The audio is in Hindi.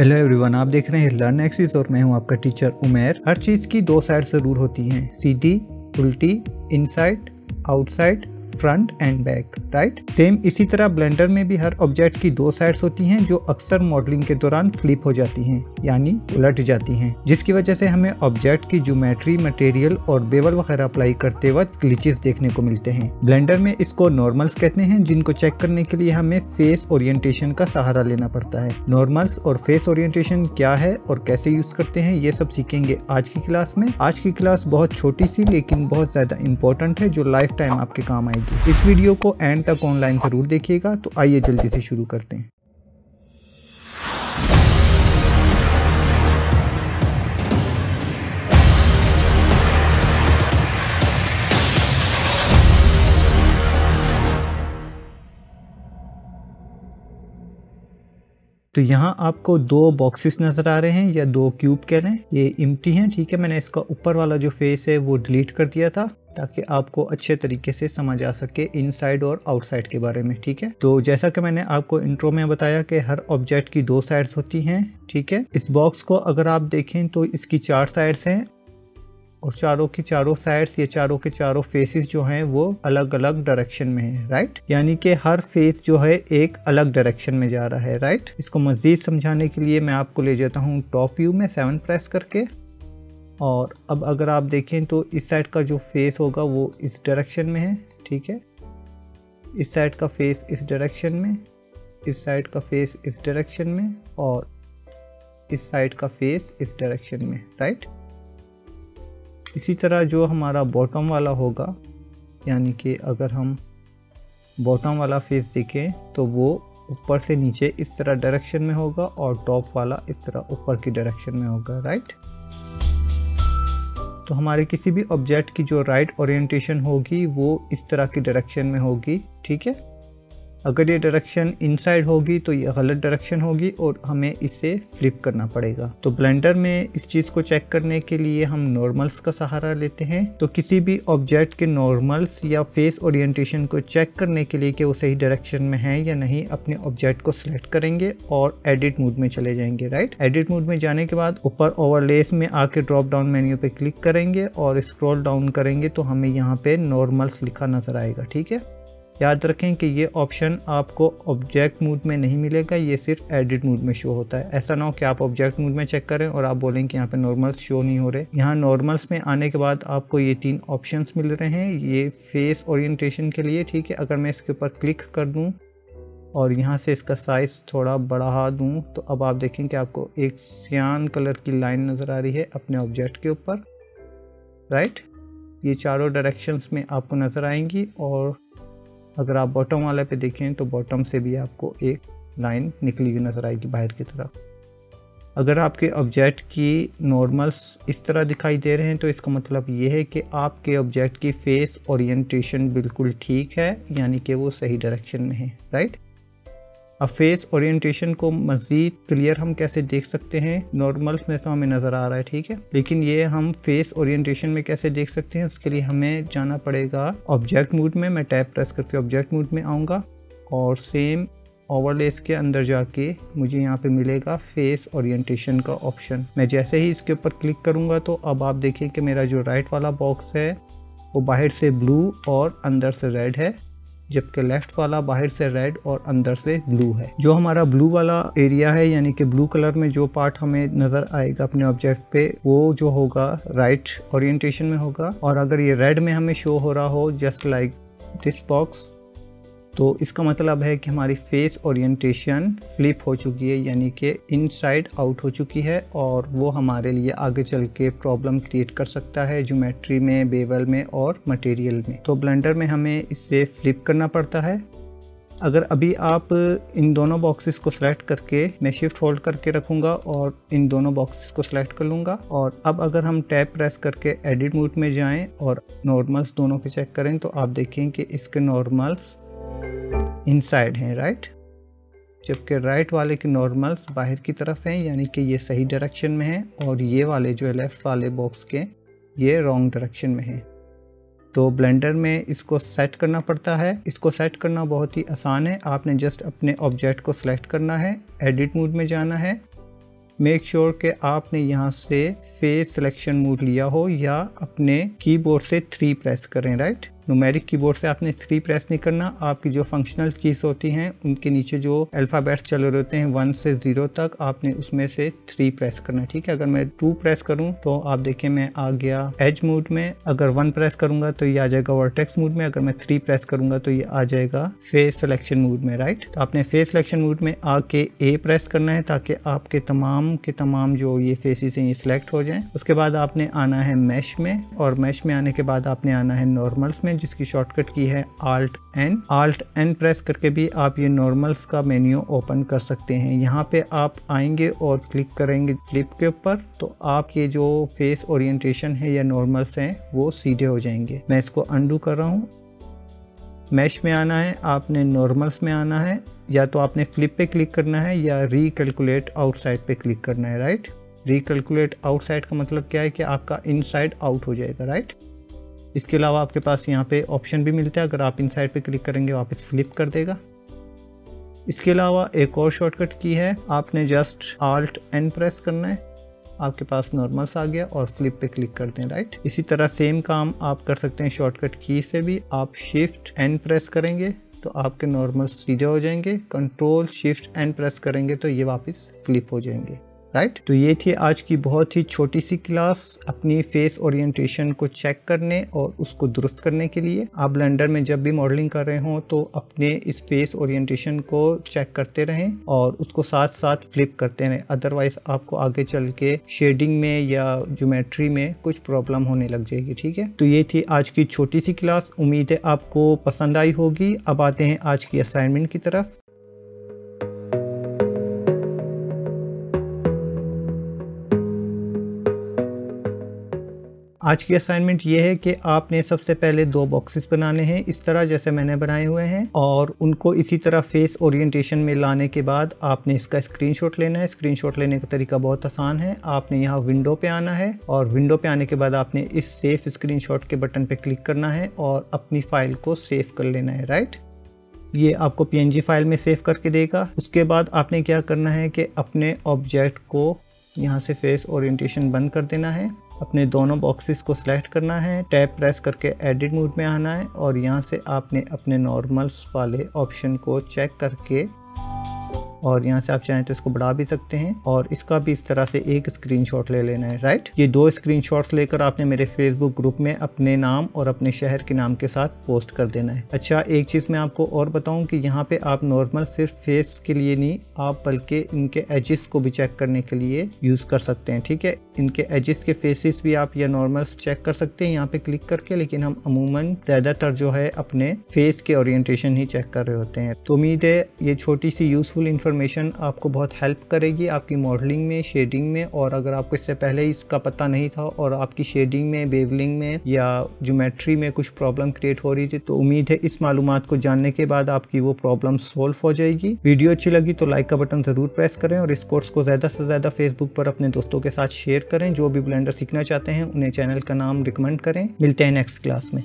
हेलो एवरीवन, आप देख रहे हैं लर्न एक्सिस और मैं हूं आपका टीचर उमेर। हर चीज़ की दो साइड ज़रूर होती हैं, सीधी, उल्टी, inside, outside, front end back, right. Same इसी तरह ब्लेंडर में भी हर ऑब्जेक्ट की दो साइड्स होती हैं जो अक्सर मॉडलिंग के दौरान फ्लिप हो जाती हैं, यानी उलट जाती हैं, जिसकी वजह से हमें ऑब्जेक्ट की ज्योमेट्री, मटेरियल और बेवल वगैरह अप्लाई करते वक्त ग्लिचेस देखने को मिलते हैं। ब्लेंडर में इसको नॉर्मल्स कहते हैं, जिनको चेक करने के लिए हमें फेस ओरिएंटेशन का सहारा लेना पड़ता है। नॉर्मल्स और फेस ओरिएंटेशन क्या है और कैसे यूज करते हैं, ये सब सीखेंगे आज की क्लास में। आज की क्लास बहुत छोटी सी लेकिन बहुत ज्यादा इंपॉर्टेंट है, जो लाइफ टाइम आपके काम आएगी। इस वीडियो को एंड तक ऑनलाइन जरूर देखिएगा। तो आइए जल्दी से शुरू करते हैं। तो यहाँ आपको दो बॉक्सेस नजर आ रहे हैं या दो क्यूब कह लें, ये एम्प्टी हैं, ठीक है। मैंने इसका ऊपर वाला जो फेस है वो डिलीट कर दिया था ताकि आपको अच्छे तरीके से समझ आ सके इनसाइड और आउटसाइड के बारे में, ठीक है। तो जैसा कि मैंने आपको इंट्रो में बताया कि हर ऑब्जेक्ट की दो साइड्स होती हैं, ठीक है। इस बॉक्स को अगर आप देखें तो इसकी चार साइड्स हैं और चारों की चारों साइड्स, ये चारों के चारों फेसेस जो हैं वो अलग अलग डायरेक्शन में हैं, राइट। यानी कि हर फेस जो है एक अलग डायरेक्शन में जा रहा है, राइट। इसको मजीद समझाने के लिए मैं आपको ले जाता हूँ टॉप व्यू में 7 प्रेस करके। और अब अगर आप देखें तो इस साइड का जो फेस होगा वो इस डायरेक्शन में है, ठीक है। इस साइड का फेस इस डायरेक्शन में, इस साइड का फेस इस डायरेक्शन में और इस साइड का फेस इस डायरेक्शन में, राइट। इसी तरह जो हमारा बॉटम वाला होगा, यानी कि अगर हम बॉटम वाला फेस देखें तो वो ऊपर से नीचे इस तरह डायरेक्शन में होगा और टॉप वाला इस तरह ऊपर की डायरेक्शन में होगा, राइट। तो हमारे किसी भी ऑब्जेक्ट की जो राइट ओरिएंटेशन होगी वो इस तरह की डायरेक्शन में होगी, ठीक है। अगर ये डायरेक्शन इनसाइड होगी तो ये गलत डायरेक्शन होगी और हमें इसे फ्लिप करना पड़ेगा। तो ब्लेंडर में इस चीज़ को चेक करने के लिए हम नॉर्मल्स का सहारा लेते हैं। तो किसी भी ऑब्जेक्ट के नॉर्मल्स या फेस ओरिएंटेशन को चेक करने के लिए कि वो सही डायरेक्शन में है या नहीं, अपने ऑब्जेक्ट को सिलेक्ट करेंगे और एडिट मोड में चले जाएंगे, राइट। एडिट मोड में जाने के बाद ऊपर ओवरलेस में आके ड्रॉप डाउन मेन्यू पे क्लिक करेंगे और स्क्रॉल डाउन करेंगे तो हमें यहाँ पे नॉर्मल्स लिखा नजर आएगा, ठीक है। याद रखें कि ये ऑप्शन आपको ऑब्जेक्ट मोड में नहीं मिलेगा, ये सिर्फ एडिट मोड में शो होता है। ऐसा ना हो कि आप ऑब्जेक्ट मोड में चेक करें और आप बोलें कि यहाँ पे नॉर्मल्स शो नहीं हो रहे। यहाँ नॉर्मल्स में आने के बाद आपको ये 3 ऑप्शंस मिल रहे हैं ये फेस ओरिएंटेशन के लिए, ठीक है। अगर मैं इसके ऊपर क्लिक कर दूँ और यहाँ से इसका साइज थोड़ा बढ़ा दूँ तो अब आप देखें कि आपको एक सियान कलर की लाइन नज़र आ रही है अपने ऑब्जेक्ट के ऊपर, राइट। ये चारों डायरेक्शंस में आपको नज़र आएंगी और अगर आप बॉटम वाले पे देखें तो बॉटम से भी आपको एक लाइन निकली हुई नज़र आएगी बाहर की तरफ। अगर आपके ऑब्जेक्ट की नॉर्मल्स इस तरह दिखाई दे रहे हैं तो इसका मतलब ये है कि आपके ऑब्जेक्ट की फेस ओरिएंटेशन बिल्कुल ठीक है, यानी कि वो सही डायरेक्शन में है, राइट। अब फेस ओरिएंटेशन को मज़ीद क्लियर हम कैसे देख सकते हैं, नॉर्मल्स में तो हमें नज़र आ रहा है, ठीक है, लेकिन ये हम फेस ओरिएंटेशन में कैसे देख सकते हैं, उसके लिए हमें जाना पड़ेगा ऑब्जेक्ट मोड में। मैं टैब प्रेस करके ऑब्जेक्ट मोड में आऊँगा और सेम ओवरलेस के अंदर जाके मुझे यहाँ पे मिलेगा फेस ओरिएंटेशन का ऑप्शन। मैं जैसे ही इसके ऊपर क्लिक करूँगा तो अब आप देखें कि मेरा जो राइट वाला बॉक्स है वो बाहर से ब्लू और अंदर से रेड है, जबकि लेफ्ट वाला बाहर से रेड और अंदर से ब्लू है। जो हमारा ब्लू वाला एरिया है, यानी कि ब्लू कलर में जो पार्ट हमें नजर आएगा अपने ऑब्जेक्ट पे, वो जो होगा राइट ओरिएंटेशन में होगा। और अगर ये रेड में हमें शो हो रहा हो जस्ट लाइक दिस बॉक्स, तो इसका मतलब है कि हमारी फेस ओरिएंटेशन फ्लिप हो चुकी है, यानी कि इनसाइड आउट हो चुकी है और वो हमारे लिए आगे चल के प्रॉब्लम क्रिएट कर सकता है ज्योमेट्री में, बेवल में और मटेरियल में। तो ब्लेंडर में हमें इसे फ्लिप करना पड़ता है। अगर अभी आप इन दोनों बॉक्सेस को सिलेक्ट करके, मैं शिफ्ट होल्ड करके रखूँगा और इन दोनों बॉक्सेस को सिलेक्ट कर लूँगा और अब अगर हम टैब प्रेस करके एडिट मोड में जाएँ और नॉर्मल्स दोनों के चेक करें तो आप देखें कि इसके नॉर्मल्स इनसाइड हैं, राइट, जबकि राइट वाले के नॉर्मल्स बाहर की तरफ हैं, यानी कि ये सही डायरेक्शन में है और ये वाले जो है लेफ्ट वाले बॉक्स के, ये रॉन्ग डायरेक्शन में है। तो ब्लेंडर में इसको सेट करना पड़ता है। इसको सेट करना बहुत ही आसान है। आपने जस्ट अपने ऑब्जेक्ट को सिलेक्ट करना है, एडिट मोड में जाना है मेक श्योर कि आपने यहाँ से फेस सिलेक्शन मोड लिया हो या अपने कीबोर्ड से 3 प्रेस करें, राइट। न्यूमेरिक कीबोर्ड से आपने 3 प्रेस नहीं करना, आपकी जो फंक्शनल कीज होती हैं उनके नीचे जो अल्फ़ाबेट्स चले होते हैं 1 से 0 तक, आपने उसमें से 3 प्रेस करना, ठीक है। अगर मैं 2 प्रेस करूं तो आप देखिए मैं आ गया एज मोड में, अगर 1 प्रेस करूंगा तो ये आ जाएगा वर्टेक्स मोड में, अगर मैं 3 प्रेस करूंगा तो ये आ जाएगा फेस सिलेक्शन मोड में, राइट। तो आपने फेस सिलेक्शन मोड में आके ए प्रेस करना है ताकि आपके तमाम के तमाम जो ये फेसेस हैं ये सिलेक्ट हो जाएं। उसके बाद आपने आना है मैश में, और मैश में आने के बाद आपने आना है नॉर्मल्स में, जिसकी शॉर्टकट की है Alt N प्रेस करके भी आप ये नॉर्मल्स का मेन्यू ओपन कर सकते हैं। यहाँ पे आप आएंगे और क्लिक करेंगे फ्लिप के ऊपर, तो आपके जो फेस ओरिएंटेशन है या नॉर्मल्स हैं वो सीधे हो जाएंगे। मैं इसको अनडू कर रहा हूँ। मैश में आना है, आपने नॉर्मल्स में आना है, या तो आपने फ्लिप पे क्लिक करना है या रिकैलकुलेट आउटसाइड पे क्लिक करना है, राइट। रिकैलकुलेट आउटसाइड का मतलब क्या है कि आपका इनसाइड आउट हो जाएगा, राइट। इसके अलावा आपके पास यहाँ पे ऑप्शन भी मिलता है, अगर आप इनसाइड पे क्लिक करेंगे वापस फ्लिप कर देगा। इसके अलावा एक और शॉर्टकट की है, आपने जस्ट Alt N प्रेस करना है, आपके पास नॉर्मल्स आ गया और फ्लिप पे क्लिक कर दें, राइट। इसी तरह सेम काम आप कर सकते हैं शॉर्टकट की से भी। आप Shift N प्रेस करेंगे तो आपके नॉर्मल्स सीधे हो जाएंगे, कंट्रोल Shift N प्रेस करेंगे तो ये वापस फ्लिप हो जाएंगे, राइट। तो ये थी आज की बहुत ही छोटी सी क्लास अपनी फेस ओरिएंटेशन को चेक करने और उसको दुरुस्त करने के लिए। आप ब्लेंडर में जब भी मॉडलिंग कर रहे हो तो अपने इस फेस ओरिएंटेशन को चेक करते रहें और उसको साथ साथ फ्लिप करते रहें, अदरवाइज आपको आगे चल के शेडिंग में या ज्योमेट्री में कुछ प्रॉब्लम होने लग जाएगी, ठीक है। तो ये थी आज की छोटी सी क्लास, उम्मीद है आपको पसंद आई होगी। अब आते हैं आज की असाइनमेंट की तरफ। आज की असाइनमेंट ये है कि आपने सबसे पहले 2 बॉक्सेस बनाने हैं इस तरह जैसे मैंने बनाए हुए हैं, और उनको इसी तरह फेस ओरिएंटेशन में लाने के बाद आपने इसका स्क्रीनशॉट लेना है। स्क्रीनशॉट लेने का तरीका बहुत आसान है, आपने यहाँ विंडो पे आना है और विंडो पे आने के बाद आपने इस सेव स्क्रीनशॉट के बटन पे क्लिक करना है और अपनी फाइल को सेव कर लेना है, राइट। ये आपको PNG फाइल में सेव करके देगा। उसके बाद आपने क्या करना है कि अपने ऑब्जेक्ट को यहाँ से फेस ओरिएंटेशन बंद कर देना है, अपने दोनों बॉक्सेस को सिलेक्ट करना है, टैब प्रेस करके एडिट मोड में आना है और यहाँ से आपने अपने नॉर्मल्स वाले ऑप्शन को चेक करके, और यहाँ से आप चाहें तो इसको बढ़ा भी सकते हैं और इसका भी इस तरह से एक स्क्रीनशॉट ले लेना है, राइट। ये 2 स्क्रीनशॉट्स लेकर आपने मेरे फेसबुक ग्रुप में अपने नाम और अपने शहर के नाम के साथ पोस्ट कर देना है। अच्छा, एक चीज़ मैं आपको और बताऊं कि यहाँ पे आप नॉर्मल सिर्फ फेस के लिए नहीं, आप बल्कि इनके एजेस को भी चेक करने के लिए यूज़ कर सकते हैं, ठीक है। इनके एजेस के फेसेस भी आप या नॉर्मल्स चेक कर सकते हैं यहाँ पे क्लिक करके, लेकिन हम अमूमन ज़्यादातर जो है अपने फेस के ओरिएंटेशन ही चेक कर रहे होते हैं। तो उम्मीद है ये छोटी सी यूजफुल इन्फॉर्मेशन आपको बहुत हेल्प करेगी आपकी मॉडलिंग में, शेडिंग में, और अगर आपको इससे पहले इसका पता नहीं था और आपकी शेडिंग में, बेवलिंग में या ज्योमेट्री में कुछ प्रॉब्लम क्रिएट हो रही थी, तो उम्मीद है इस मालूमात को जानने के बाद आपकी वो प्रॉब्लम सोल्व हो जाएगी। वीडियो अच्छी लगी तो लाइक का बटन ज़रूर प्रेस करें और इस कोर्स को ज़्यादा से ज़्यादा फेसबुक पर अपने दोस्तों के साथ शेयर करें। जो भी ब्लेंडर सीखना चाहते हैं उन्हें चैनल का नाम रिकमेंड करें। मिलते हैं नेक्स्ट क्लास में।